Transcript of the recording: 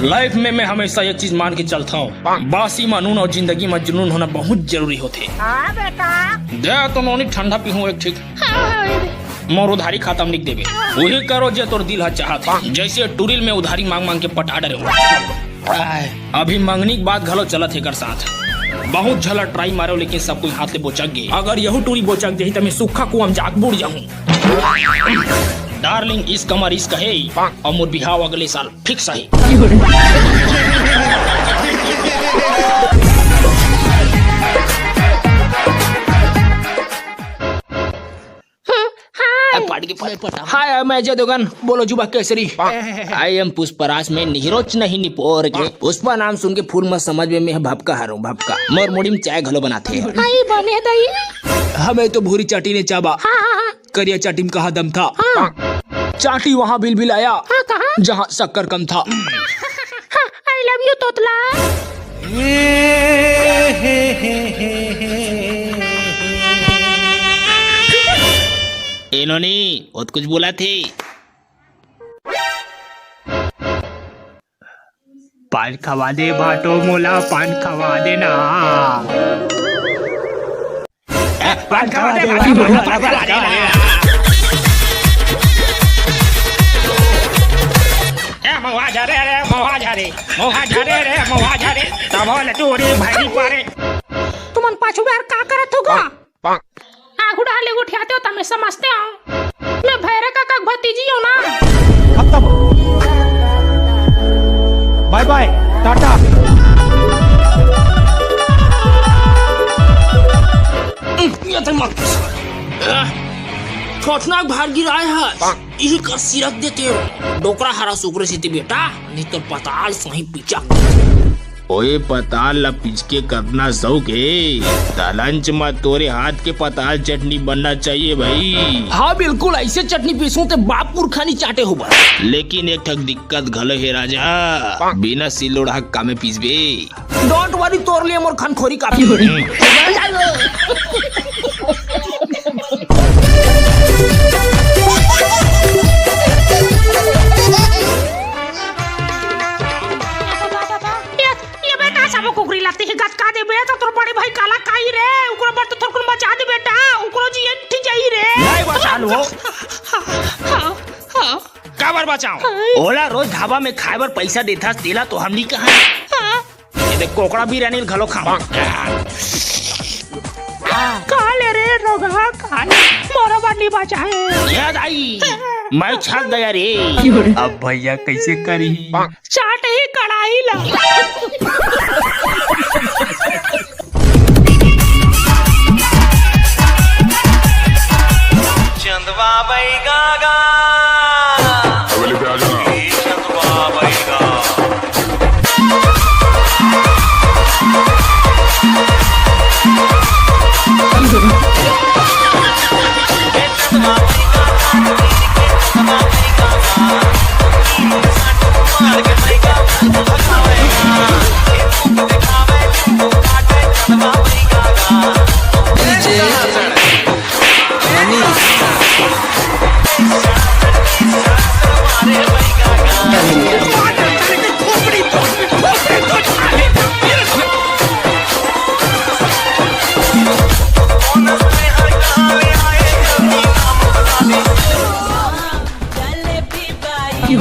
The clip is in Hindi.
लाइफ में मैं हमेशा एक चीज मान के चलता हूँ, बासी मानून और जिंदगी में जुनून होना बहुत जरूरी होते। हाँ बेटा। दे तो नोनी ठंडा पीहूं एक ठीक। मोर उधारी खाता में लिख देवे, वही करो जे तोर दिल है चाहत। जैसे टूरिल में उधारी मांग मांग के पटा डरे। अभी मंगनी की बात घलो चलत है कर साथ। बहुत झला ट्राई मारो लेकिन सब कोई हाथ ले बोचक गए। अगर यहू टूरी बोचक दे तो मैं सूखा कुआं में जाग बुड़ जाऊं। डार्लिंग इस कमर इस कहे और मोर बिहाव अगले साल फिक्स है। हाय मैं अजय देवगन, बोलो जुबा केसरी। आई एम पुष्पराज में निहिरोच नहीं निपोर के। पुष्पा नाम सुन के फूल मत समझ में मैं भपका हारूं भपका। मोर मुड़ी में चाय घलो बनाते हैं। बने दई। हमें तो भूरी चाटी ने चाबा। करिया चाटी में कहा दम था। चाटी वहाँ बिल आया जहाँ शक्कर कम था। आई लव यू तोतला। इन्होंने बहुत कुछ बोला थे। पान खवा दे बाटो मोला, पान खवा देना। पान खवा दे बाटो मोला, पान खवा देना। महुआ जा रे महुआ जा रे महुआ जा रे महुआ जा रे तबोल चोरी भाई पारे। तुमन पाछू बार का करत होगा? आगू डाले उठाते हो तो मैं समझते हूँ। मैं भैरे का भतीजी हूँ ना। खत्म, बाय बाय टाटा। छोटनाक भार गिराए है, यही कर सिरक देते हो। डोकरा हरा सुगरे सीती बेटा, नहीं तो पताल सही पीछा। ओए पताल ला पिचके करना शौक है। लंच में तोरे हाथ के पताल चटनी बनना चाहिए भाई। हाँ बिल्कुल, ऐसे चटनी पीसूं तो बाप पुरखानी चाटे होगा। लेकिन एक ठक दिक्कत घलो है राजा, बिना सिलोड़ा का में पीसबे। डोंट वरी, तोर लिए मोर खनखोरी काफी हो रही। भाई काला काई रे उकरो बर तो थोरकुन बचा दे बेटा। उकरो जी एठी जाई रे। नहीं बचा लो। का बार बचाओ? ओला रोज ढाबा में खाए बर पैसा देथा तेला तो हमनी कहा। ये देख कोकड़ा बिरयानी घलो खाओ। काले रे रोगा काले मोरा बानी बचाए। याद आई, मैं छक गया रे। अब भैया कैसे करी? चाट ही कढ़ाई ला। चंदवा भाई गागा, चंदवा भाई गा। You